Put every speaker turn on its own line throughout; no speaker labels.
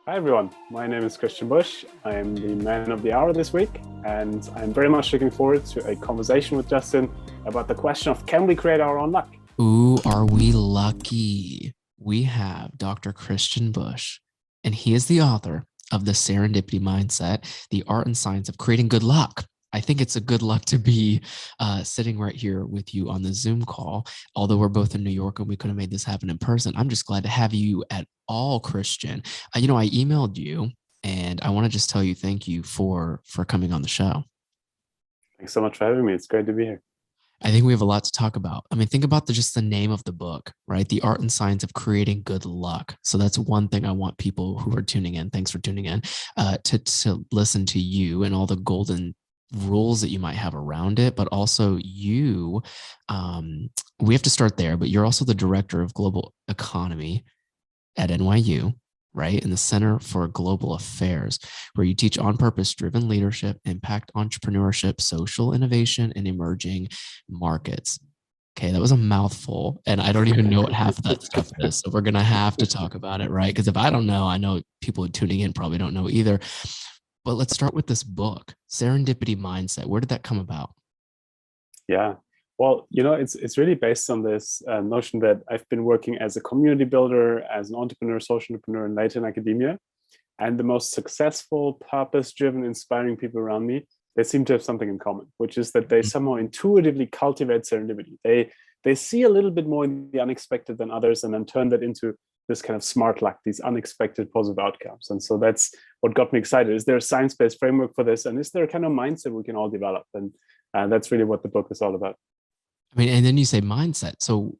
Hi everyone, my name is Christian Busch. I am the man of the hour this week, and I'm very much looking forward to a conversation with Justin about the question of can we create our own luck?
Ooh, are we lucky? We have Dr. Christian Busch, and he is the author of the Serendipity Mindset, the art and science of creating good luck. I think it's a good luck to be sitting right here with you on the Zoom call. Although we're both in New York and we could have made this happen in person, I'm just glad to have you at all, Christian. I emailed you, and I want to just tell you thank you for coming on the show.
Thanks so much for having me. It's great to be here.
I think we have a lot to talk about. I mean, think about just the name of the book, right? The art and science of creating good luck. So that's one thing I want people who are tuning in. Thanks for tuning in to listen to you and all the golden rules that you might have around it, but also you. We have to start there. But you're also the director of global economy at NYU, right? In the Center for Global Affairs, where you teach on purpose driven leadership, impact entrepreneurship, social innovation, and emerging markets. Okay, that was a mouthful, and I don't even know what half of that stuff is. So we're gonna have to talk about it, right? Because if I don't know, I know people tuning in probably don't know either. But let's start with this book, Serendipity Mindset. Where did that come about?
Yeah. Well, it's really based on this notion that I've been working as a community builder, as an entrepreneur, social entrepreneur, and later in academia. And the most successful, purpose-driven, inspiring people around me, they seem to have something in common, which is that they somehow intuitively cultivate serendipity. They see a little bit more in the unexpected than others, and then turn that into this kind of smart luck, these unexpected positive outcomes. And so that's what got me excited. Is there a science-based framework for this? And is there a kind of mindset we can all develop? And that's really what the book is all about.
I mean, and then you say mindset. So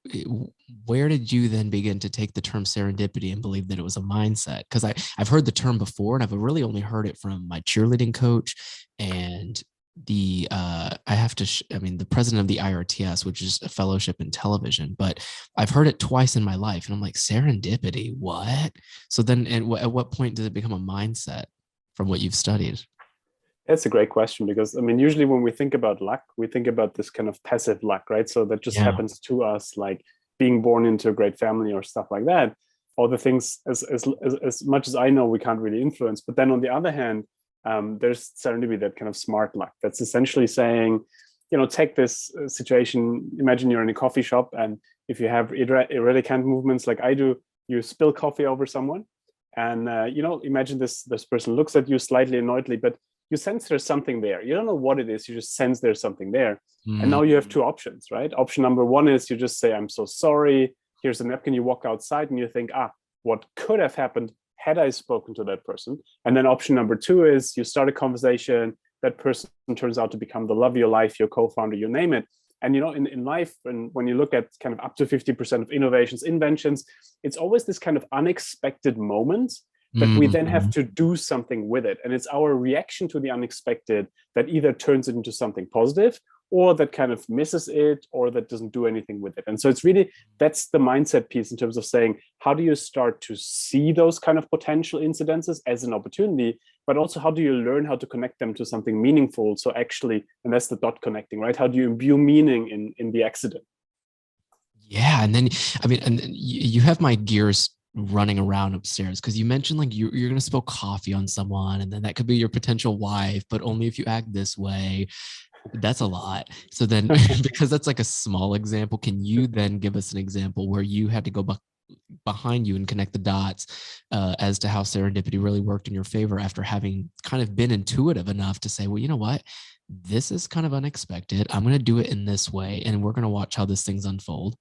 where did you then begin to take the term serendipity and believe that it was a mindset? Because I've heard the term before, and I've really only heard it from my cheerleading coach and the president of the IRTS, which is a fellowship in television. But I've heard it twice in my life, and I'm like, serendipity, what? So then at what point does it become a mindset from what you've studied?
That's a great question because, I mean, usually when we think about luck, we think about this kind of passive luck, right? So that just
Yeah.
happens to us, like being born into a great family or stuff like that. All the things, as much as I know, we can't really influence. But then on the other hand, there's serendipity, that kind of smart luck. That's essentially saying, take this situation. Imagine you're in a coffee shop, and if you have irrelevant movements like I do, you spill coffee over someone, and imagine this person looks at you slightly annoyedly, but you sense there's something there. You don't know what it is. You just sense there's something there. And now you have two options, right? Option number one is you just say, I'm so sorry. Here's a napkin. You walk outside and you think, what could have happened had I spoken to that person? And then option number two is you start a conversation. That person turns out to become the love of your life, your co-founder, you name it. And in life, and when you look at kind of up to 50% of inventions, it's always this kind of unexpected moment that we then have
Mhm.
to do something with it. And it's our reaction to the unexpected that either turns it into something positive or that kind of misses it or that doesn't do anything with it. And so it's really, that's the mindset piece in terms of saying, how do you start to see those kind of potential incidences as an opportunity, but also how do you learn how to connect them to something meaningful? So actually, and that's the dot connecting, right? How do you imbue meaning in the accident?
Yeah, and then and then you have my gears running around upstairs because you mentioned like you're gonna spill coffee on someone, and then that could be your potential wife, but only if you act this way. That's a lot. So then, because that's like a small example, can you then give us an example where you had to go behind you and connect the dots as to how serendipity really worked in your favor after having kind of been intuitive enough to say, well, you know what? This is kind of unexpected. I'm going to do it in this way, and we're going to watch how this thing's unfold.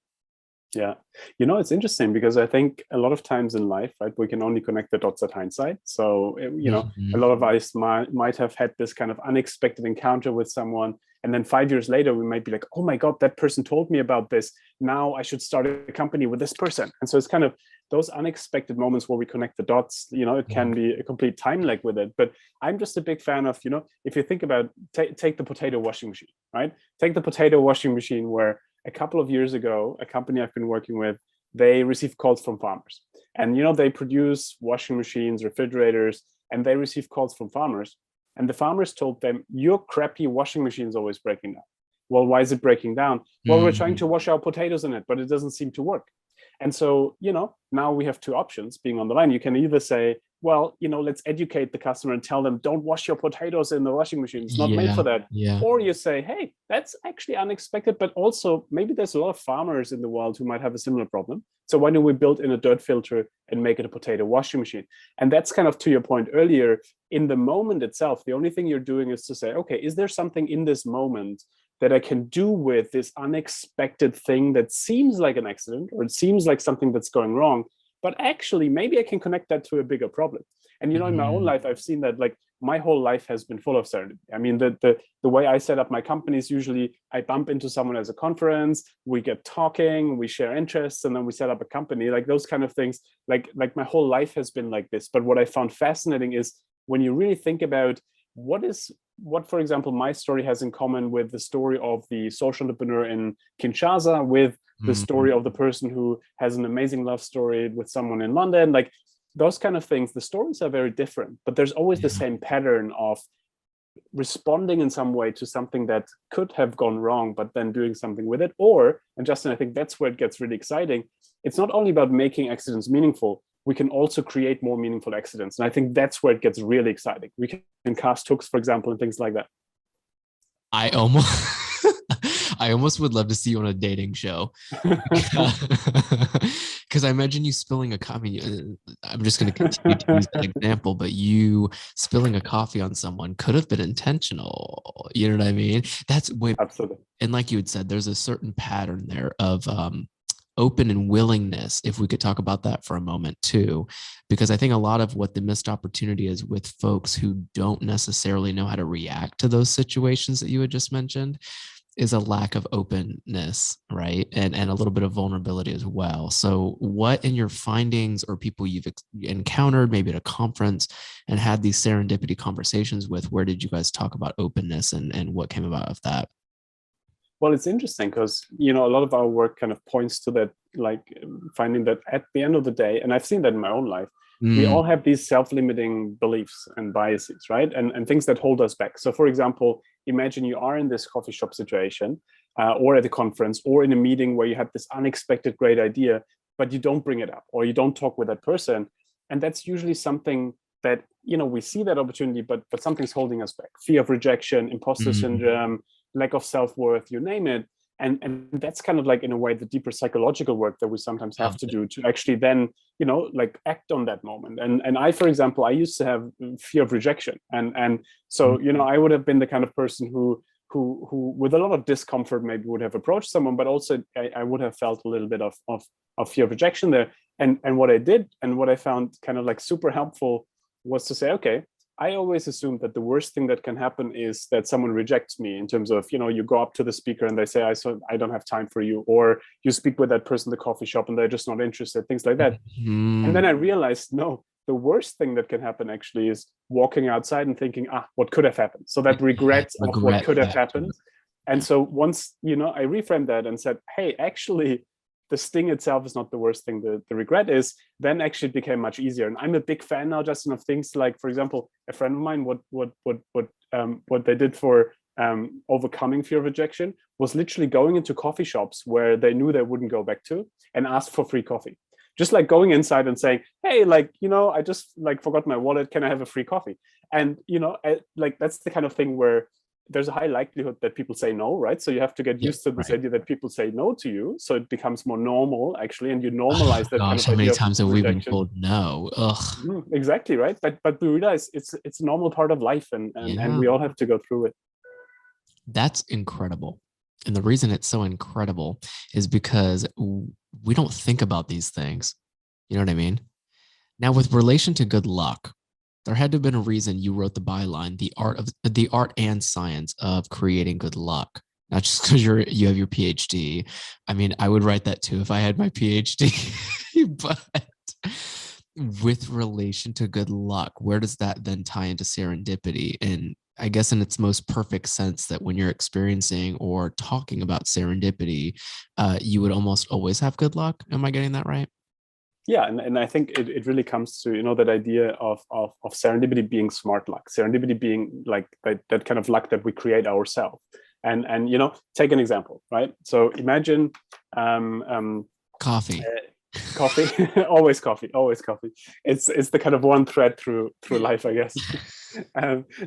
Yeah. It's interesting because I think a lot of times in life, right, we can only connect the dots at hindsight. So, a
Mhm.
lot of us might have had this kind of unexpected encounter with someone. And then 5 years later, we might be like, oh my God, that person told me about this. Now I should start a company with this person. And so it's kind of those unexpected moments where we connect the dots. It can be a complete time lag with it. But I'm just a big fan of, if you think about, take the potato washing machine, right? Take the potato washing machine where a couple of years ago, a company I've been working with, they received calls from farmers. And they produce washing machines, refrigerators, and they receive calls from farmers. And the farmers told them, your crappy washing machine is always breaking down. Well, why is it breaking down? Well, we're trying to
Mhm.
wash our potatoes in it, but it doesn't seem to work. And so, now we have two options being on the line. You can either say, well, let's educate the customer and tell them, don't wash your potatoes in the washing machine. It's not made for that.
Yeah.
Or you say, hey, that's actually unexpected, but also maybe there's a lot of farmers in the world who might have a similar problem. So why don't we build in a dirt filter and make it a potato washing machine? And that's kind of to your point earlier, in the moment itself, the only thing you're doing is to say, okay, is there something in this moment that I can do with this unexpected thing that seems like an accident, or it seems like something that's going wrong, but actually maybe I can connect that to a bigger problem. And in my own life, I've seen that, like, my whole life has been full of serendipity. I mean, the way I set up my companies, usually I bump into someone at a conference, we get talking, we share interests, and then we set up a company, like those kind of things. Like my whole life has been like this. But what I found fascinating is when you really think about what, for example, my story has in common with the story of the social entrepreneur in Kinshasa, with the story of the person who has an amazing love story with someone in London, like those kind of things, the stories are very different, but there's always the same pattern of responding in some way to something that could have gone wrong, but then doing something with it. Or, and Justin, I think that's where it gets really exciting. It's not only about making accidents meaningful, we can also create more meaningful accidents. And I think that's where it gets really exciting. We can cast hooks, for example, and things like that.
I almost would love to see you on a dating show, because I imagine you spilling a coffee. I'm just going to continue to use that example, but you spilling a coffee on someone could have been intentional. You know what I mean? That's when,
absolutely.
And like you had said, there's a certain pattern there of open and willingness, if we could talk about that for a moment too, because I think a lot of what the missed opportunity is with folks who don't necessarily know how to react to those situations that you had just mentioned is a lack of openness, right? And a little bit of vulnerability as well. So what in your findings or people you've encountered maybe at a conference and had these serendipity conversations with, where did you guys talk about openness and what came about of that?
Well, it's interesting because, a lot of our work kind of points to that, like finding that at the end of the day, and I've seen that in my own life, we all have these self-limiting beliefs and biases, right? And things that hold us back. So for example, imagine you are in this coffee shop situation or at a conference or in a meeting where you had this unexpected great idea, but you don't bring it up or you don't talk with that person. And that's usually something that, we see that opportunity, but something's holding us back. Fear of rejection, imposter syndrome, lack of self-worth, you name it. And that's kind of like, in a way, the deeper psychological work that we sometimes have to do to actually then, like act on that moment. And I, for example, I used to have fear of rejection. And so, I would have been the kind of person who with a lot of discomfort maybe would have approached someone, but also I would have felt a little bit of fear of rejection there. And what I did and what I found kind of like super helpful was to say, okay, I always assumed that the worst thing that can happen is that someone rejects me, in terms of, you go up to the speaker and they say, I don't have time for you, or you speak with that person in the coffee shop and they're just not interested, things like that. And then I realized, no, the worst thing that can happen actually is walking outside and thinking, what could have happened? So that regret of what could have happened. And so once, I reframed that and said, hey, actually, the sting itself is not the worst thing. The regret is, then actually it became much easier. And I'm a big fan now, Justin, of things like, for example, a friend of mine, what they did for overcoming fear of rejection was literally going into coffee shops where they knew they wouldn't go back to and ask for free coffee. Just like going inside and saying, hey, I just forgot my wallet. Can I have a free coffee? And, that's the kind of thing where there's a high likelihood that people say no, right? So you have to get used to this idea that people say no to you. So it becomes more normal, actually, and you normalize that kind of
how
idea.
Many times have we been told no? Ugh.
Exactly, right? But we realize it's a normal part of life, and we all have to go through it.
That's incredible. And the reason it's so incredible is because we don't think about these things. You know what I mean? Now, with relation to good luck, there had to have been a reason you wrote the byline, the art and science of creating good luck. Not just because you have your PhD. I mean, I would write that too if I had my PhD. But with relation to good luck, where does that then tie into serendipity? And I guess in its most perfect sense, that when you're experiencing or talking about serendipity, you would almost always have good luck. Am I getting that right?
Yeah, and I think it really comes to that idea of serendipity being smart luck, serendipity being like that kind of luck that we create ourselves. And take an example, right? So imagine
coffee.
Coffee. Always coffee, always coffee. It's the kind of one thread through life, I guess.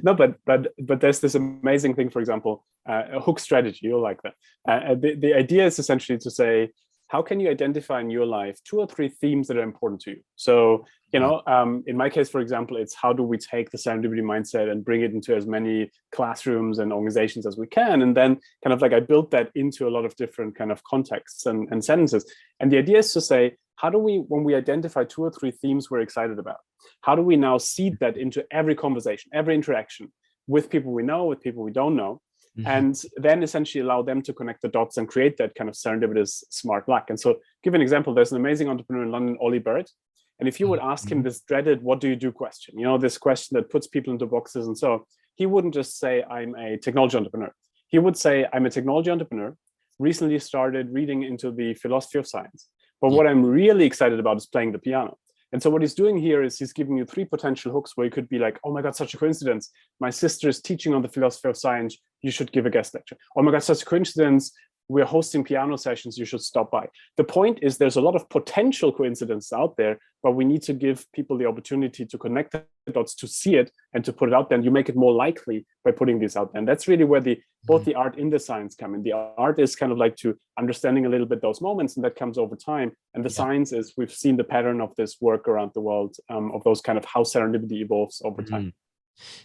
No, but there's this amazing thing, for example, a hook strategy. You'll like that. The idea is essentially to say, how can you identify in your life 2 or 3 themes that are important to you? So, in my case, for example, it's how do we take the serendipity mindset and bring it into as many classrooms and organizations as we can. And then kind of like I built that into a lot of different kind of contexts and sentences. And the idea is to say, how do we, when we identify 2 or 3 themes we're excited about, how do we now seed that into every conversation, every interaction with people we know, with people we don't know, and then essentially allow them to connect the dots and create that kind of serendipitous smart luck. And so, give an example. There's an amazing entrepreneur in London, Ollie Barrett. And if you would ask him this dreaded, what do you do question, this question that puts people into boxes. And so he wouldn't just say, I'm a technology entrepreneur. He would say, I'm a technology entrepreneur, recently started reading into the philosophy of science. But what I'm really excited about is playing the piano. And so what he's doing here is he's giving you 3 potential hooks where you could be like, oh my God, such a coincidence. My sister is teaching on the philosophy of science. You should give a guest lecture. Oh my God, such a coincidence. We're hosting piano sessions. You should stop by. The point is there's a lot of potential coincidences out there, but we need to give people the opportunity to connect the dots, to see it and to put it out there. And you make it more likely by putting this out there. And that's really where both the art and the science come in. The art is kind of like to understanding a little bit those moments, and that comes over time. And the science is we've seen the pattern of this work around the world, of those kind of how serendipity evolves over time.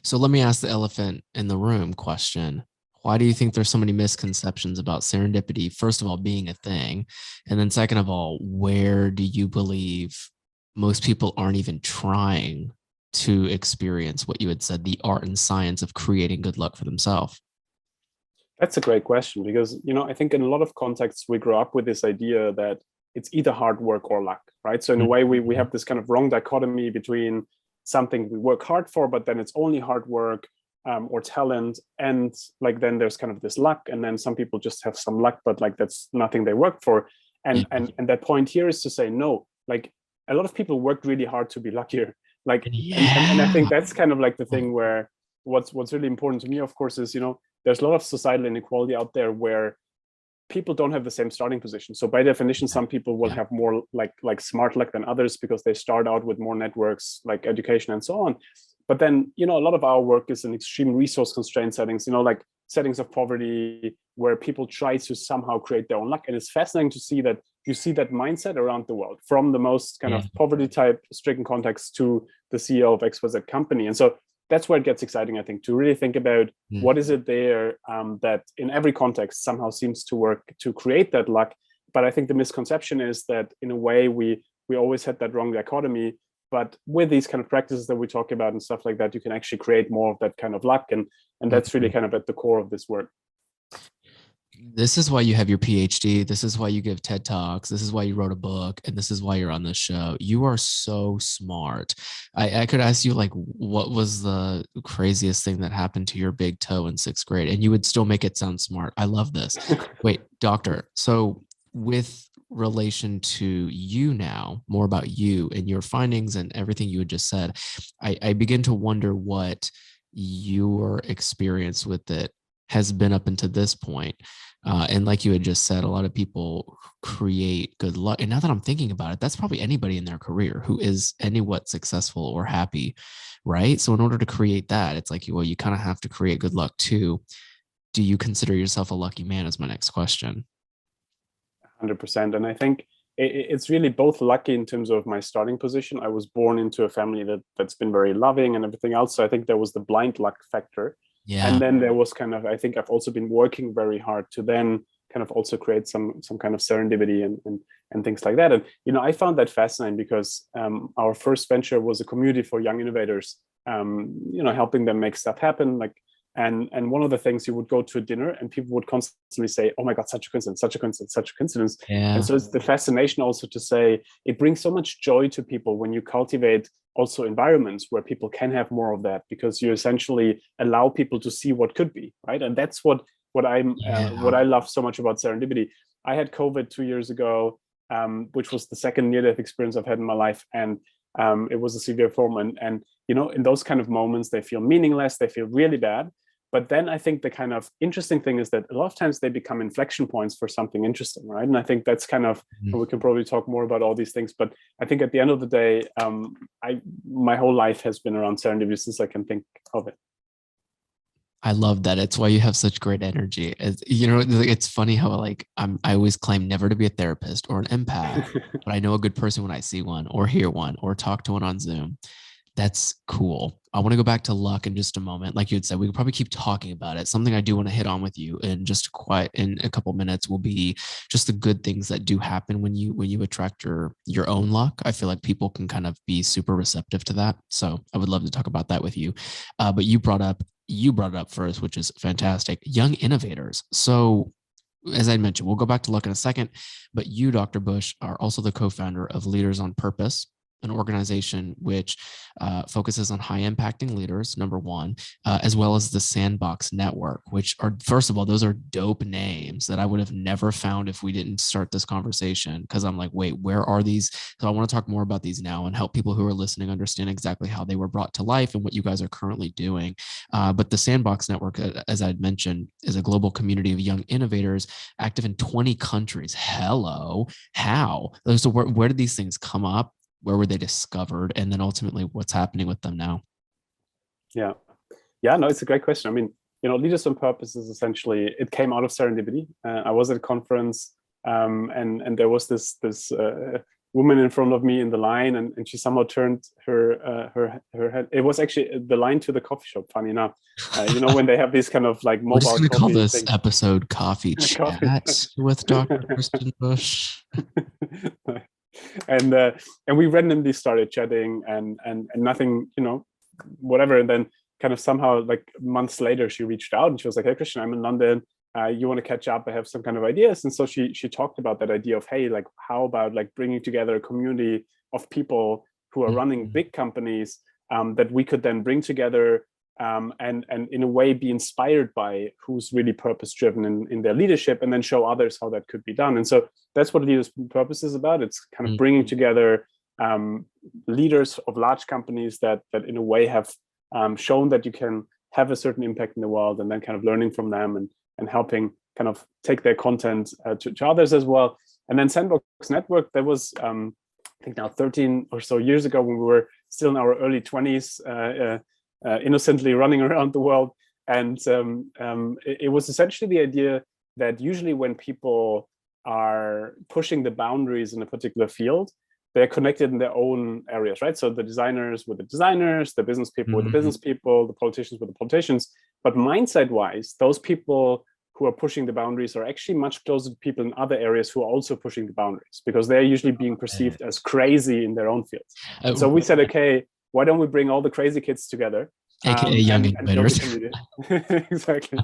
So let me ask the elephant in the room question. Why do you think there's so many misconceptions about serendipity? First of all, being a thing. And then second of all, where do you believe most people aren't even trying to experience what you had said, the art and science of creating good luck for themselves?
That's a great question because, I think in a lot of contexts, we grow up with this idea that it's either hard work or luck, right? So in a way, we have this kind of wrong dichotomy between something we work hard for, but then it's only hard work, or talent, and like then there's kind of this luck, and then some people just have some luck, but like that's nothing they work for. And that point here is to say no, like a lot of people work really hard to be luckier, like and I think that's kind of like the thing where what's really important to me, of course, is there's a lot of societal inequality out there where people don't have the same starting position. So by definition, some people will have more like smart luck than others because they start out with more networks, like education and so on. But then, a lot of our work is in extreme resource constrained settings, like settings of poverty where people try to somehow create their own luck. And it's fascinating to see that you see that mindset around the world, from the most kind of poverty type stricken context to the CEO of XYZ company. And so that's where it gets exciting, I think, to really think about what is it there that in every context somehow seems to work to create that luck. But I think the misconception is that in a way we always had that wrong dichotomy. But with these kind of practices that we talk about and stuff like that, you can actually create more of that kind of luck. And that's really kind of at the core of this work.
This is why you have your PhD. This is why you give TED Talks. This is why you wrote a book. And this is why you're on this show. You are so smart. I could ask you, like, what was the craziest thing that happened to your big toe in 6th grade? And you would still make it sound smart. I love this. Wait, doctor. So with relation to you now, more about you and your findings and everything you had just said, I begin to wonder what your experience with it has been up until this point. And like you had just said, a lot of people create good luck. And now that I'm thinking about it, that's probably anybody in their career who is anywhat successful or happy, right? So in order to create that, it's like, well, you kind of have to create good luck too. Do you consider yourself a lucky man is my next question.
100%. And I think it's really both lucky in terms of my starting position. I was born into a family that's been very loving and everything else. So I think there was the blind luck factor.
Yeah.
And then there was kind of, I think I've also been working very hard to then kind of also create some kind of serendipity and things like that. And, I found that fascinating because our first venture was a community for young innovators, helping them make stuff happen. And one of the things, you would go to a dinner and people would constantly say, oh my God, such a coincidence, such a coincidence, such a coincidence.
Yeah.
And so it's the fascination also to say it brings so much joy to people when you cultivate also environments where people can have more of that, because you essentially allow people to see what could be, right? And that's what I love so much about serendipity. I had COVID 2 years ago, which was the second near-death experience I've had in my life. And it was a severe form. And in those kind of moments, they feel meaningless, they feel really bad. But then I think the kind of interesting thing is that a lot of times they become inflection points for something interesting, right? And I think that's kind of, we can probably talk more about all these things, but I think at the end of the day, my whole life has been around serendipity since I can think of it.
I love that. It's why you have such great energy. It's funny how like I always claim never to be a therapist or an empath, but I know a good person when I see one or hear one or talk to one on Zoom. That's cool. I want to go back to luck in just a moment. Like you had said, we could probably keep talking about it. Something I do want to hit on with you in just quite in a couple minutes will be just the good things that do happen when you attract your own luck. I feel like people can kind of be super receptive to that. So I would love to talk about that with you. But you brought it up first, which is fantastic. Young innovators. So as I mentioned, we'll go back to luck in a second, but you, Dr. Busch, are also the co-founder of Leaders on Purpose, an organization which focuses on high impacting leaders, number one, as well as the Sandbox Network, which are, first of all, those are dope names that I would have never found if we didn't start this conversation. Because I'm like, wait, where are these? So I want to talk more about these now and help people who are listening understand exactly how they were brought to life and what you guys are currently doing. But the Sandbox Network, as I'd mentioned, is a global community of young innovators active in 20 countries. Hello, how? So where did these things come up? Where were they discovered? And then ultimately what's happening with them now?
Yeah. No, it's a great question. I mean, Leaders on Purpose is essentially, it came out of serendipity. I was at a conference and there was this woman in front of me in the line, and she somehow turned her head. It was actually the line to the coffee shop, funny enough. When they have these kind of like mobile.
We're just going to call this
things.
Episode Coffee Chat with Dr. Kristen Busch.
And we randomly started chatting and nothing, whatever. And then kind of somehow like months later, she reached out and she was like, "Hey, Christian, I'm in London. You want to catch up? I have some kind of ideas." And so she talked about that idea of, hey, like, how about like bringing together a community of people who are running big companies that we could then bring together and in a way be inspired by who's really purpose driven in their leadership, and then show others how that could be done. And so that's what Leaders Purpose is about. It's kind of bringing together leaders of large companies that in a way have shown that you can have a certain impact in the world, and then kind of learning from them and helping kind of take their content to others as well. And then Sandbox Network, that was I think now 13 or so years ago, when we were still in our early 20s, innocently running around the world. And it was essentially the idea that usually when people are pushing the boundaries in a particular field, they're connected in their own areas, right? So the designers with the designers, the business people with the business people, the politicians with the politicians. But mindset-wise, those people who are pushing the boundaries are actually much closer to people in other areas who are also pushing the boundaries, because they're usually being perceived as crazy in their own fields. So we said, okay, why don't we bring all the crazy kids together?
AKA young innovators.
Exactly.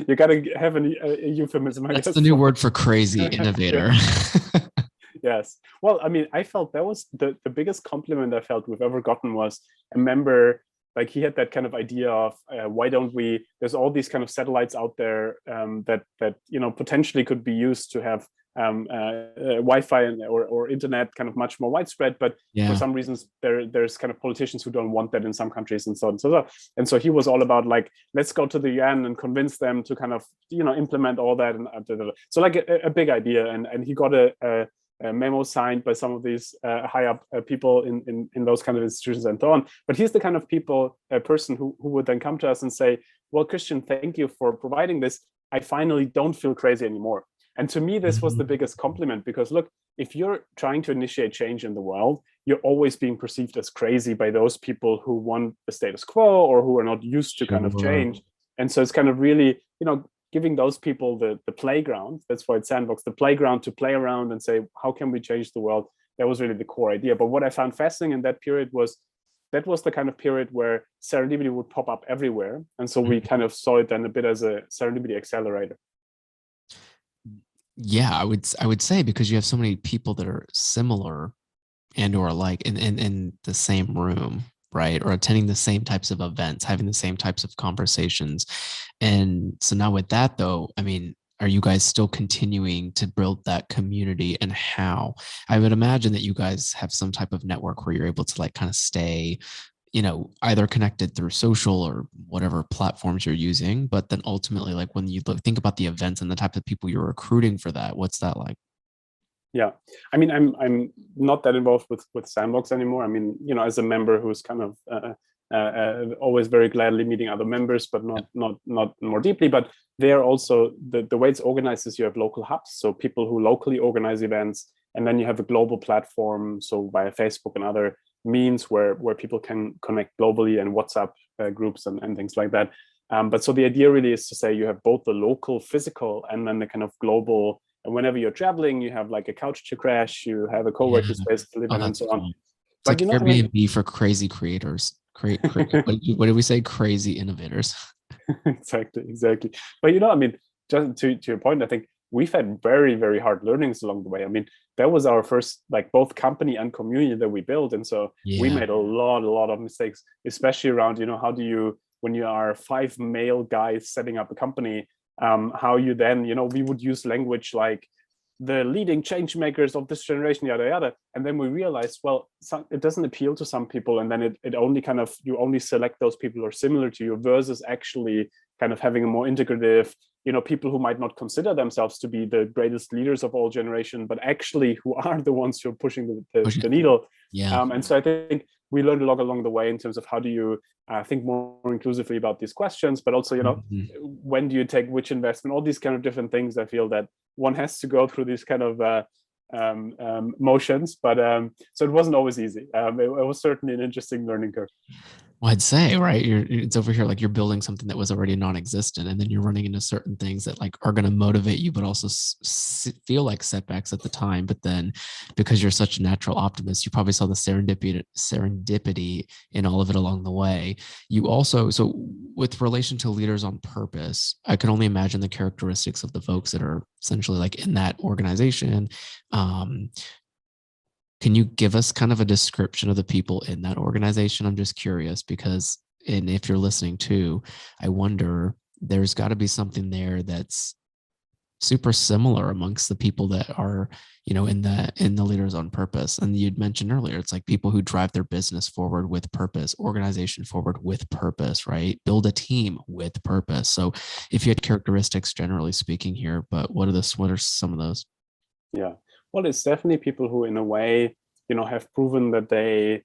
You got to have a euphemism.
That's the new word for crazy innovator.
Yes. Well, I mean, I felt that was the biggest compliment I felt we've ever gotten was a member. Like, he had that kind of idea of why don't we? There's all these kind of satellites out there that potentially could be used to have Wi-Fi or internet kind of much more widespread, but for some reasons there's kind of politicians who don't want that in some countries, and so on and so on. And so he was all about like, let's go to the UN and convince them to kind of implement all that, and so like a big idea. And he got a memo signed by some of these high up people in those kind of institutions and so on. But he's the kind of person who would then come to us and say, well, Christian, thank you for providing this. I finally don't feel crazy anymore. And to me, this was the biggest compliment, because look, if you're trying to initiate change in the world, you're always being perceived as crazy by those people who want the status quo or who are not used to kind of change. And so it's kind of really, giving those people the playground. That's why it's Sandbox, the playground to play around and say, how can we change the world? That was really the core idea. But what I found fascinating in that period was that was the kind of period where serendipity would pop up everywhere. And so we kind of saw it then a bit as a serendipity accelerator.
Yeah, I would say, because you have so many people that are similar and or alike in the same room, right? Or attending the same types of events, having the same types of conversations. And so now with that though, I mean, are you guys still continuing to build that community, and how? I would imagine that you guys have some type of network where you're able to like kind of stay either connected through social or whatever platforms you're using, but then ultimately, like when you think about the events and the type of people you're recruiting for that, what's that like?
Yeah, I mean, I'm not that involved with Sandbox anymore. I mean, as a member who's kind of always very gladly meeting other members, but not more deeply. But they're also the way it's organized is you have local hubs, so people who locally organize events, and then you have a global platform, so via Facebook and other means where people can connect globally, and WhatsApp groups and things like that. But so the idea really is to say you have both the local physical and then the kind of global. And whenever you're traveling, you have like a couch to crash, you have a co-working space to live in, and so on.
It's
but
like Airbnb for crazy creators. What did we say? Crazy innovators.
Exactly. But I mean, just to your point, I think we've had very, very hard learnings along the way. I mean, that was our first, like, both company and community that we built. And so we made a lot of mistakes, especially around, how do you, when you are 5 male guys setting up a company, how you then, we would use language like the leading change makers of this generation, yada yada, and then we realized, well, it doesn't appeal to some people, and then it only kind of, you only select those people who are similar to you, versus actually kind of having a more integrative, people who might not consider themselves to be the greatest leaders of all generation, but actually who are the ones who are pushing the needle. And so I think we learned a lot along the way in terms of how do you think more inclusively about these questions, but also, when do you take which investment, all these kind of different things. I feel that one has to go through these kind of motions, but so it wasn't always easy. It was certainly an interesting learning curve.
Well, I'd say, right, it's over here like you're building something that was already non-existent, and then you're running into certain things that like are going to motivate you, but also feel like setbacks at the time. But then, because you're such a natural optimist, you probably saw the serendipity in all of it along the way. You also, so with relation to leaders on purpose, I can only imagine the characteristics of the folks that are essentially like in that organization. Can you give us kind of a description of the people in that organization? I'm just curious because, and if you're listening too, I wonder, there's got to be something there that's super similar amongst the people that are, in the leaders on purpose. And you'd mentioned earlier, it's like people who drive their business forward with purpose, organization forward with purpose, right? Build a team with purpose. So if you had characteristics, generally speaking here, but what are some of those?
Yeah. Well, it's definitely people who, in a way, have proven that they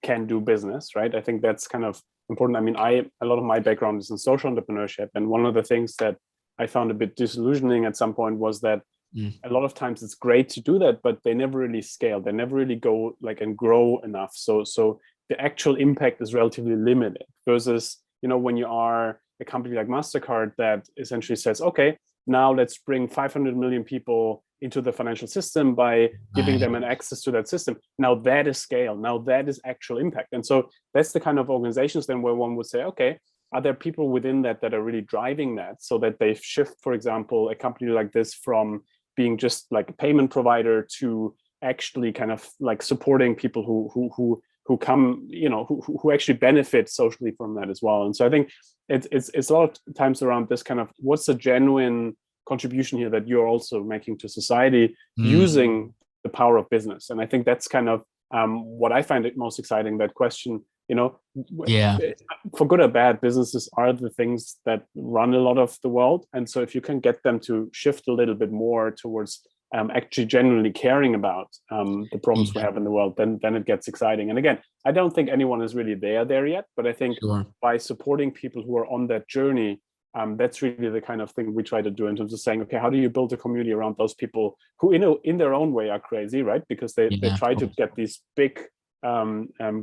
can do business, right? I think that's kind of important. I mean, a lot of my background is in social entrepreneurship, and one of the things that I found a bit disillusioning at some point was that a lot of times it's great to do that, but they never really scale. They never really go like and grow enough. So the actual impact is relatively limited. Versus, when you are a company like MasterCard that essentially says, okay, now let's bring 500 million people into the financial system by giving them an access to that system. Now that is scale. Now that is actual impact. And so that's the kind of organizations then where one would say, okay, are there people within that are really driving that, so that they shift, for example, a company like this from being just like a payment provider to actually kind of like supporting people who come, who actually benefit socially from that as well. And so I think it's a lot of times around this kind of, what's the genuine contribution here that you're also making to society using the power of business. And I think that's kind of what I find it most exciting, that question, for good or bad, businesses are the things that run a lot of the world. And so if you can get them to shift a little bit more towards actually genuinely caring about the problems we have in the world, then it gets exciting. And again, I don't think anyone is really there yet, but I think by supporting people who are on that journey, that's really the kind of thing we try to do in terms of saying, okay, how do you build a community around those people who, in their own way, are crazy, right? Because they try to get these big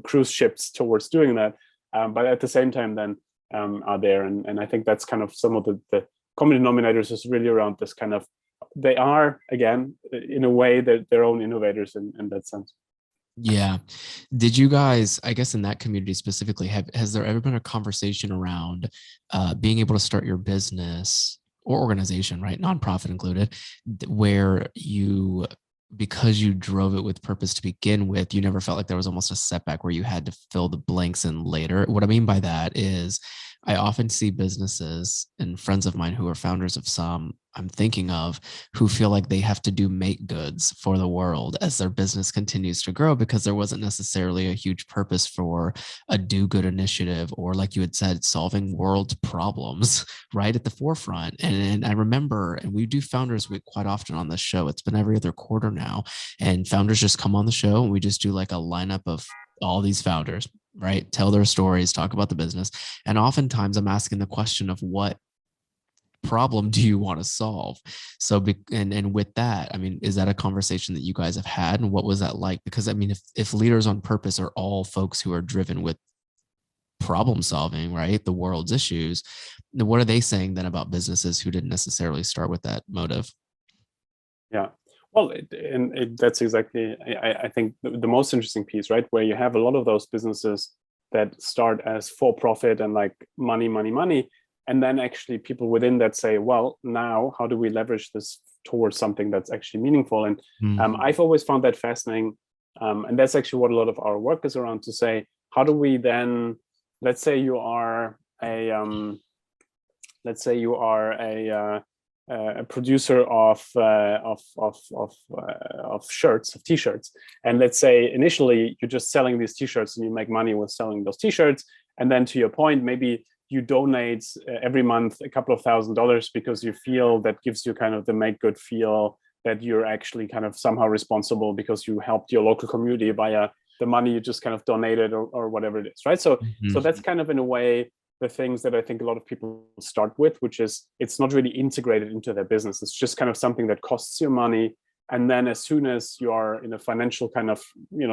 cruise ships towards doing that, but at the same time then are there. And I think that's kind of some of the common denominators is really around this kind of, they are, again, in a way, that their own innovators in that sense.
Yeah. Did you guys, I guess in that community specifically, has there ever been a conversation around being able to start your business or organization, right, nonprofit included, where you, because you drove it with purpose to begin with, you never felt like there was almost a setback where you had to fill the blanks in later? What I mean by that is, I often see businesses and friends of mine who are founders of some I'm thinking of who feel like they have to do make goods for the world as their business continues to grow because there wasn't necessarily a huge purpose for a do good initiative or, like you had said, solving world problems right at the forefront. And I remember, and we do Founders Week quite often on this show. It's been every other quarter now. And founders just come on the show and we just do like a lineup of all these founders, right? Tell their stories, talk about the business. And oftentimes I'm asking the question of what problem do you want to solve? So, and with that, I mean, is that a conversation that you guys have had? And what was that like? Because I mean, if leaders on purpose are all folks who are driven with problem solving, right? The world's issues, then what are they saying then about businesses who didn't necessarily start with that motive?
Yeah. Well, that's exactly, I think, the most interesting piece, right? Where you have a lot of those businesses that start as for profit and like money, money, money. And then actually people within that say, well, now how do we leverage this towards something that's actually meaningful? And I've always found that fascinating. And that's actually what a lot of our work is around, to say, how do we then, let's say you are a producer of shirts, of t-shirts, and let's say initially you're just selling these t-shirts and you make money with selling those t-shirts, and then to your point, maybe you donate every month a couple of $1,000s because you feel that gives you kind of the make good feel that you're actually kind of somehow responsible because you helped your local community via the money you just kind of donated or whatever it is, right? So that's kind of, in a way, the things that I think a lot of people start with, which is it's not really integrated into their business. It's just kind of something that costs you money. And then as soon as you are in a financial kind of,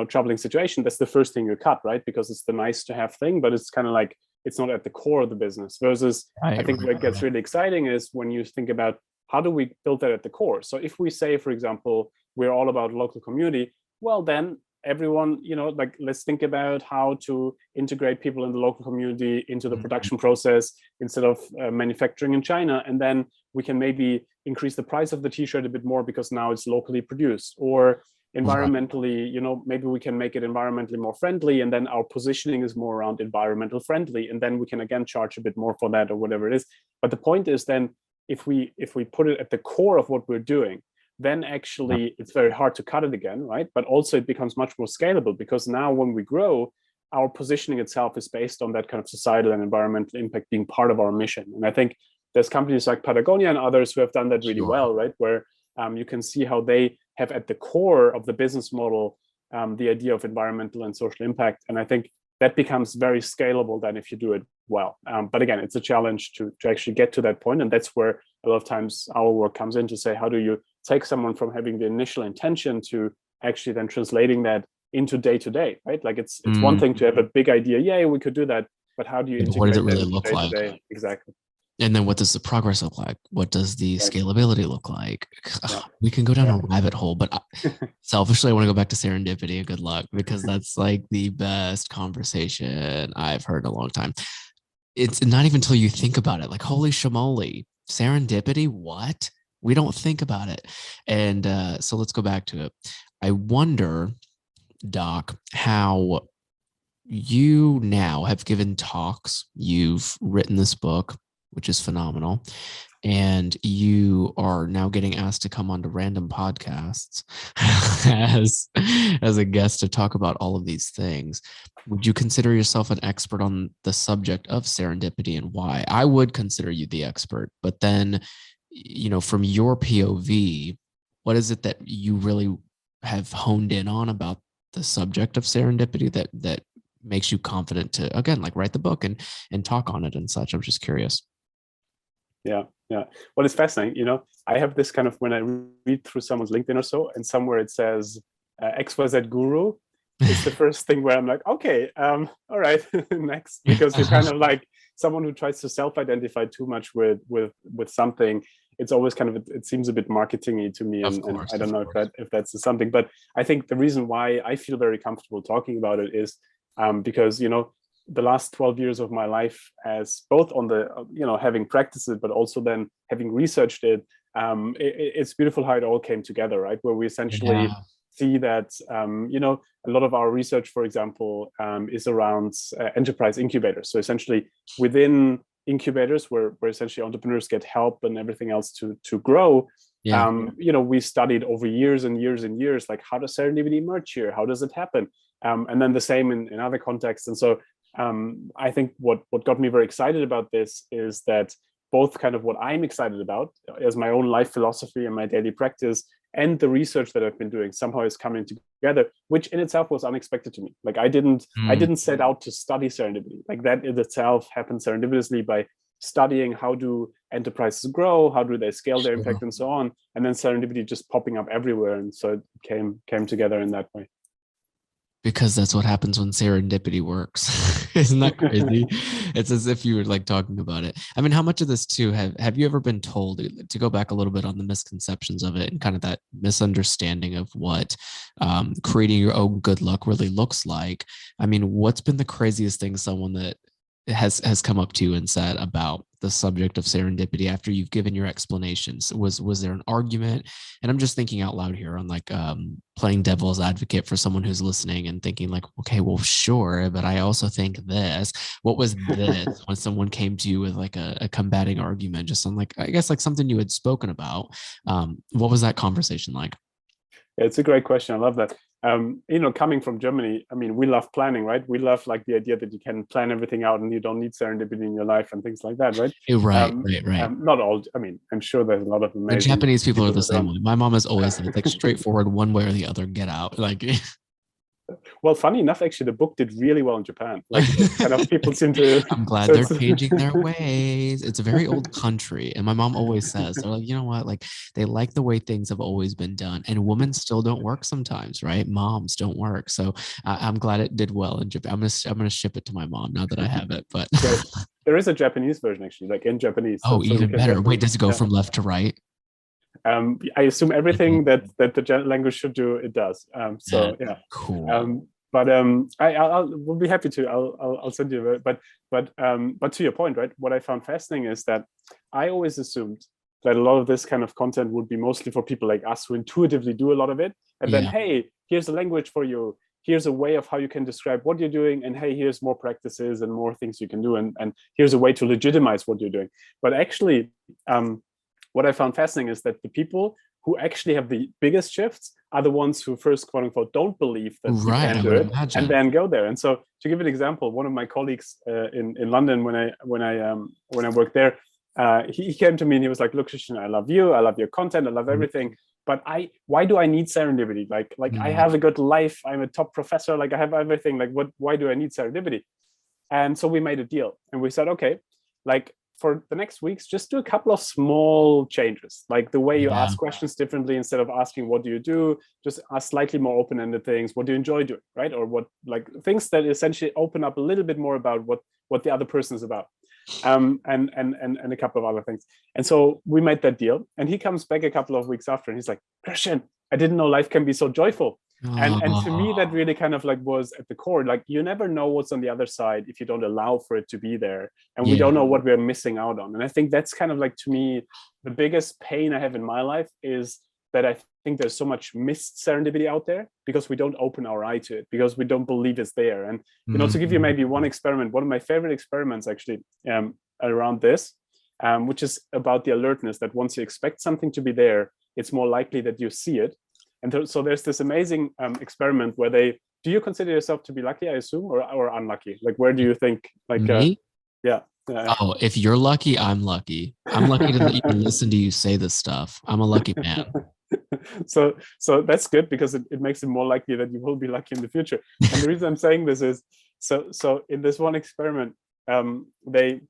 troubling situation, that's the first thing you cut, right? Because it's the nice to have thing, but it's kind of like, it's not at the core of the business. Versus, I think what gets really exciting is when you think about how do we build that at the core? So if we say, for example, we're all about local community, well, then everyone, like, let's think about how to integrate people in the local community into the production process instead of manufacturing in China. And then we can maybe increase the price of the t-shirt a bit more because now it's locally produced. Or environmentally, maybe we can make it environmentally more friendly, and then our positioning is more around environmental friendly, and then we can again charge a bit more for that or whatever it is. But the point is, then if we put it at the core of what we're doing, then actually it's very hard to cut it again, right? But also it becomes much more scalable, because now when we grow, our positioning itself is based on that kind of societal and environmental impact being part of our mission. And I think there's companies like Patagonia and others who have done that really well, right? Where you can see how they have at the core of the business model the idea of environmental and social impact. And I think that becomes very scalable then if you do it well. But again, it's a challenge to actually get to that point. And that's where a lot of times our work comes in, to say, how do you take someone from having the initial intention to actually then translating that into day to day, right? Like it's one thing to have a big idea, yeah, we could do that, but how do you integrate
what does it really
that
look
day
like?
to day? Exactly.
And then what does the progress look like? What does the
Exactly.
scalability look like?
Yeah.
We can go down a rabbit hole, but selfishly, I want to go back to serendipity and good luck, because that's like the best conversation I've heard in a long time. It's not even until you think about it, like, holy shamoly, serendipity, what? We don't think about it. And so let's go back to it. I wonder, Doc, how you now have given talks, you've written this book, which is phenomenal, and you are now getting asked to come onto random podcasts as a guest to talk about all of these things. Would you consider yourself an expert on the subject of serendipity, and why? I would consider you the expert, but then, from your POV, what is it that you really have honed in on about the subject of serendipity that makes you confident to, again, like, write the book and talk on it and such? I'm just curious.
Yeah. Well, it's fascinating. I have this kind of, when I read through someone's LinkedIn or so, and somewhere it says XYZ guru, it's the first thing where I'm like, okay, all right, next, because you're kind of like someone who tries to self-identify too much with something. It's always kind of, it seems a bit marketing-y to me, and I don't know if that's something. But I think the reason why I feel very comfortable talking about it is because the last 12 years of my life, as both on the having practiced it, but also then having researched it, it's beautiful how it all came together, right? Where we essentially see that, a lot of our research, for example, is around enterprise incubators. So essentially within incubators where essentially entrepreneurs get help and everything else to grow.
Yeah.
We studied over years and years and years, like, how does serendipity emerge here? How does it happen? And then the same in other contexts. And so I think what got me very excited about this is that both kind of what I'm excited about as my own life philosophy and my daily practice, and the research that I've been doing somehow is coming together, which in itself was unexpected to me. Like I didn't set out to study serendipity. Like that in itself happened serendipitously by studying how do enterprises grow, how do they scale their impact, and so on. And then serendipity just popping up everywhere. And so it came together in that way.
Because that's what happens when serendipity works. Isn't that crazy? It's as if you were like talking about it. I mean, how much of this too have you ever been told, to go back a little bit on the misconceptions of it and kind of that misunderstanding of what creating your own good luck really looks like? I mean, what's been the craziest thing someone that has come up to you and said about the subject of serendipity after you've given your explanations? Was there an argument? And I'm just thinking out loud here on like playing devil's advocate for someone who's listening and thinking like, okay, well, sure, but I also think this. What was this when someone came to you with like a combating argument, just on like, I guess like something you had spoken about? What was that conversation like?
It's a great question. I love that. Coming from Germany, I mean, we love planning, right? We love like the idea that you can plan everything out and you don't need serendipity in your life and things like that, right?
Right.
Not all. I mean, I'm sure there's a lot of amazing.
The Japanese people are the same way. My mom has always said, like, straightforward, one way or the other, get out. Like,
well, funny enough, actually, the book did really well in Japan. Like, kind of people seem to.
I'm glad they're changing their ways. It's a very old country, and my mom always says, they're like, you know what? Like, they like the way things have always been done, and women still don't work sometimes, right? Moms don't work, so I'm glad it did well in Japan. I'm gonna ship it to my mom now that I have it. But
there is a Japanese version actually, like in Japanese.
Oh, so even better. Wait, does it go from left to right?
I assume everything that the language should do, it does.
Cool.
We'll be happy to. I'll send you it. But to your point, right? What I found fascinating is that I always assumed that a lot of this kind of content would be mostly for people like us who intuitively do a lot of it. And then, hey, here's a language for you. Here's a way of how you can describe what you're doing. And hey, here's more practices and more things you can do. And here's a way to legitimize what you're doing. But actually, what I found fascinating is that the people who actually have the biggest shifts are the ones who first, quote unquote, don't believe that you can do it, and then go there. And so, to give an example, one of my colleagues in London, when I worked there, he came to me and he was like, "Look, Christian, I love you, I love your content, I love everything, but why do I need serendipity? Like I have a good life, I'm a top professor, like I have everything. Like why do I need serendipity?" And so we made a deal, and we said, okay, like, for the next weeks, just do a couple of small changes, like the way you ask questions differently. Instead of asking, what do you do? Just ask slightly more open-ended things. What do you enjoy doing, right? Or what, like things that essentially open up a little bit more about what the other person is about. And a couple of other things. And so we made that deal. And he comes back a couple of weeks after and he's like, "Christian, I didn't know life can be so joyful." And to me, that really kind of like was at the core. Like, you never know what's on the other side if you don't allow for it to be there. And we don't know what we're missing out on. And I think that's kind of like, to me, the biggest pain I have in my life is that I think there's so much missed serendipity out there because we don't open our eye to it, because we don't believe it's there. And, to give you maybe one experiment, one of my favorite experiments actually around this, which is about the alertness, that once you expect something to be there, it's more likely that you see it. And so there's this amazing experiment where do you consider yourself to be lucky, I assume, or unlucky? Like, where do you think, like,
me?
Oh,
if you're lucky, I'm lucky. I'm lucky to even listen to you say this stuff. I'm a lucky man.
So that's good, because it makes it more likely that you will be lucky in the future. And the reason I'm saying this is, so in this one experiment, they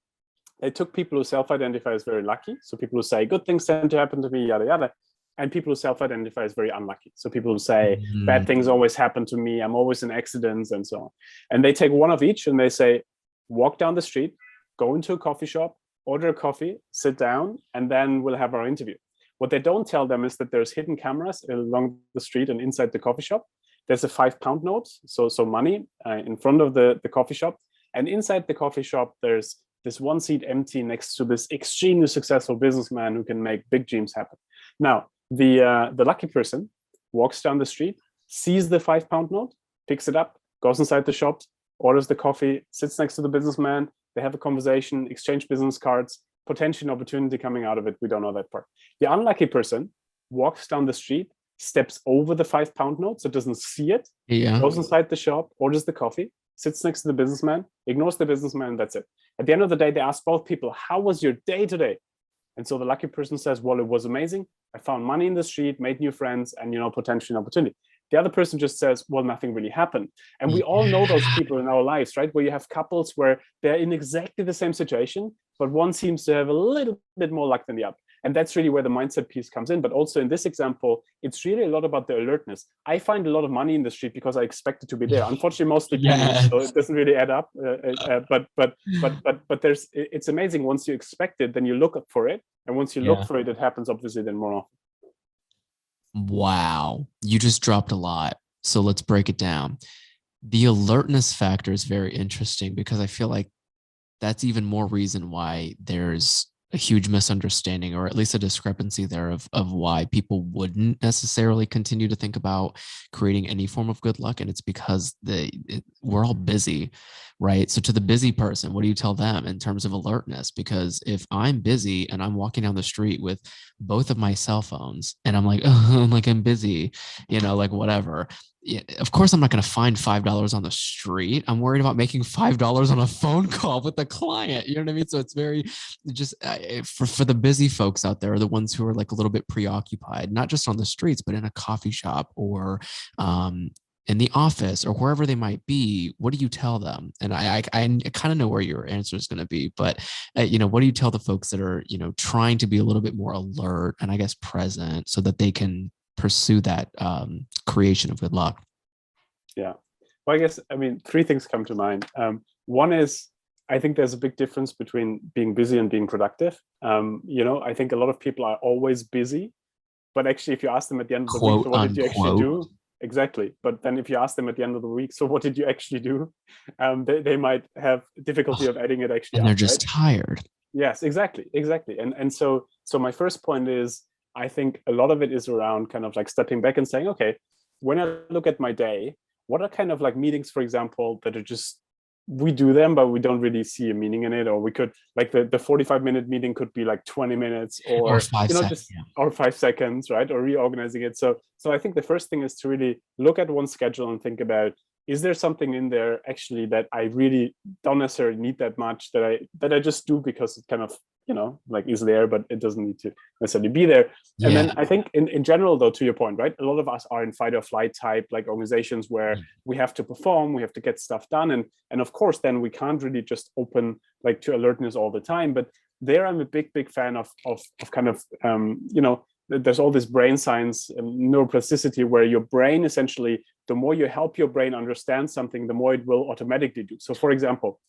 took people who self-identify as very lucky, so people who say good things tend to happen to me, yada yada, and people who self-identify as very unlucky, so people who say bad things always happen to me, I'm always in accidents, and so on. And they take one of each and they say, walk down the street, go into a coffee shop, order a coffee, sit down, and then we'll have our interview. What they don't tell them is that there's hidden cameras along the street and inside the coffee shop. There's a 5-pound note, so money, in front of the coffee shop. And inside the coffee shop, there's this one seat empty next to this extremely successful businessman who can make big dreams happen. Now, the lucky person walks down the street, sees the 5 pound note, picks it up, goes inside the shop, orders the coffee, sits next to the businessman, they have a conversation, exchange business cards, potential opportunity coming out of it. We don't know that part. The unlucky person walks down the street, steps over the 5 pound note, so doesn't see it, goes inside the shop, orders the coffee, sits next to the businessman, ignores the businessman, and that's it. At the end of the day, they ask both people, how was your day today? And so the lucky person says, well, it was amazing. I found money in the street, made new friends, and, potentially an opportunity. The other person just says, well, nothing really happened. And we all know those people in our lives, right? Where you have couples where they're in exactly the same situation, but one seems to have a little bit more luck than the other. And that's really where the mindset piece comes in. But also in this example, it's really a lot about the alertness. I find a lot of money in the street because I expect it to be there. Unfortunately, mostly pennies, so it doesn't really add up. But it's amazing. Once you expect it, then you look for it. And once you look for it, it happens obviously then more often.
Wow. You just dropped a lot. So let's break it down. The alertness factor is very interesting because I feel like that's even more reason why there's a huge misunderstanding, or at least a discrepancy there of why people wouldn't necessarily continue to think about creating any form of good luck. And it's because we're all busy, right? So to the busy person, what do you tell them in terms of alertness? Because if I'm busy and I'm walking down the street with both of my cell phones and I'm like, oh, I'm busy, like whatever. Of course, I'm not going to find $5 on the street. I'm worried about making $5 on a phone call with a client. You know what I mean? So it's very just for the busy folks out there, the ones who are like a little bit preoccupied, not just on the streets, but in a coffee shop or in the office or wherever they might be. What do you tell them? And I kind of know where your answer is going to be, but what do you tell the folks that are, trying to be a little bit more alert and I guess present so that they can pursue that creation of good luck?
Yeah. Well, I guess, 3 things come to mind. One is, I think there's a big difference between being busy and being productive. I think a lot of people are always busy, but actually, if you ask them at the end of the week, so what did you actually do? Exactly. But then if you ask them at the end of the week, so what did you actually do? They might have difficulty of adding it actually.
And they're just tired.
Yes, exactly. And so my first point is, I think a lot of it is around kind of like stepping back and saying, okay, when I look at my day, what are kind of like meetings, for example, that are just, we do them, but we don't really see a meaning in it. Or we could, like the 45-minute meeting could be like 20 minutes or
5 seconds,
or 5 seconds, right? Or reorganizing it. So I think the first thing is to really look at one schedule and think about, is there something in there actually that I really don't necessarily need that much, that I just do because it kind of, is there, but it doesn't need to necessarily be there. And then I think in general, though, to your point, right, a lot of us are in fight or flight type, like organizations where we have to perform, we have to get stuff done. And of course, then we can't really just open like to alertness all the time. But there, I'm a big fan of kind of, there's all this brain science and neuroplasticity where your brain essentially, the more you help your brain understand something, the more it will automatically do. So for example,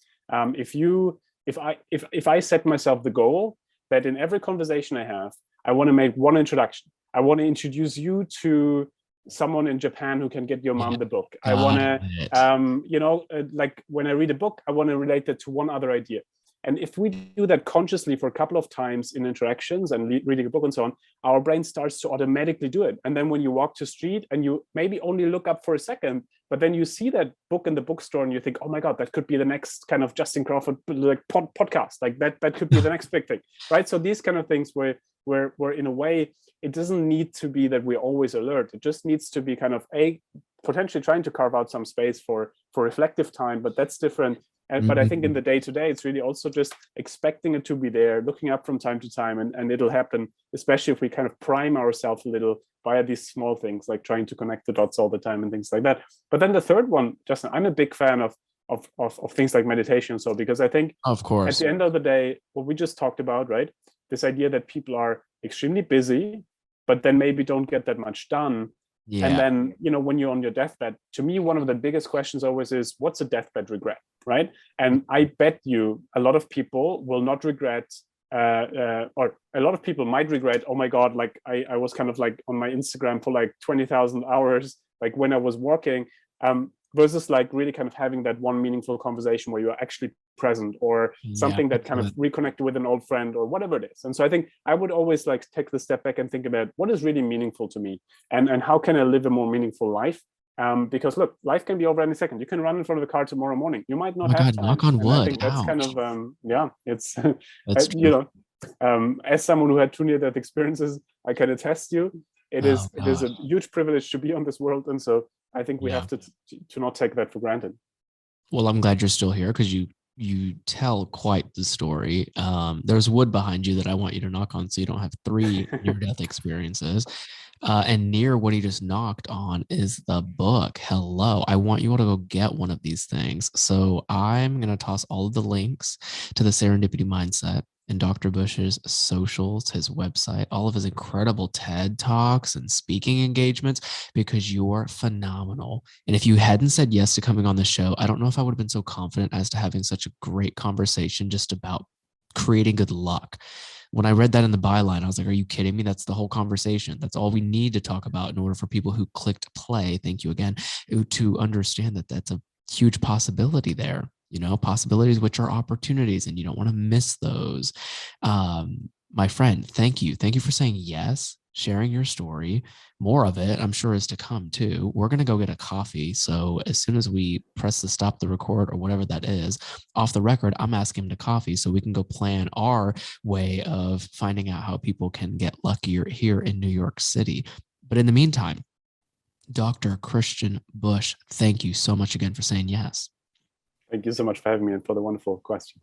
if I set myself the goal that in every conversation I have, I want to make one introduction. I want to introduce you to someone in Japan who can get your mom the book. I want to, like when I read a book, I want to relate that to one other idea. And if we do that consciously for a couple of times in interactions and reading a book and so on, our brain starts to automatically do it. And then when you walk to street and you maybe only look up for a second, but then you see that book in the bookstore and you think, oh my God, that could be the next kind of Justin Crawford like podcast. Like that could be the next big thing, right? So these kind of things where in a way, it doesn't need to be that we're always alert. It just needs to be kind of potentially trying to carve out some space for reflective time, but that's different. But I think in the day-to-day, it's really also just expecting it to be there, looking up from time to time, and it'll happen, especially if we kind of prime ourselves a little via these small things, like trying to connect the dots all the time and things like that. But then the third one, Justin, I'm a big fan of things like meditation. So because I think,
of course,
at the end of the day, what we just talked about, right? This idea that people are extremely busy, but then maybe don't get that much done. Yeah. And then, when you're on your deathbed, to me, one of the biggest questions always is, what's a deathbed regret, right? And I bet you a lot of people will not regret, or a lot of people might regret, oh my God, like I was kind of like on my Instagram for like 20,000 hours, like when I was working. versus like really kind of having that one meaningful conversation where you're actually present, or
Yeah,
something that kind of reconnected with an old friend or whatever it is. And so I think I would always like take the step back and think about what is really meaningful to me, and how can I live a more meaningful life. Because look, life can be over any second. You can run in front of the car tomorrow morning. You might
oh
not
my
have
God, knock
time.
on
And I
wood.
think that's kind
Ouch.
of, yeah, it's,
That's
you
true.
know, as someone who had 2 near-death experiences, I can attest you, it
Oh
is a
God.
huge privilege to be on this world. And so I think we
Yeah.
have to not take that for granted.
Well, I'm glad you're still here because you tell quite the story. There's wood behind you that I want you to knock on so you don't have 3 near-death experiences. And near what he just knocked on is the book. Hello. I want you all to go get one of these things. So I'm going to toss all of the links to the Serendipity Mindset and Dr. Busch's socials, his website, all of his incredible TED Talks and speaking engagements, because you're phenomenal. And if you hadn't said yes to coming on the show, I don't know if I would have been so confident as to having such a great conversation just about creating good luck. When I read that in the byline, I was like, are you kidding me? That's the whole conversation. That's all we need to talk about in order for people who clicked play, thank you again, to understand that that's a huge possibility there. You know, possibilities which are opportunities, and you don't want to miss those. My friend, thank you. Thank you for saying yes, sharing your story. More of it, I'm sure, is to come too. We're going to go get a coffee. So as soon as we press the stop the record or whatever that is, off the record, I'm asking him to coffee so we can go plan our way of finding out how people can get luckier here in New York City. But in the meantime, Dr. Christian Busch, thank you so much again for saying yes.
Thank you so much for having me and for the wonderful question.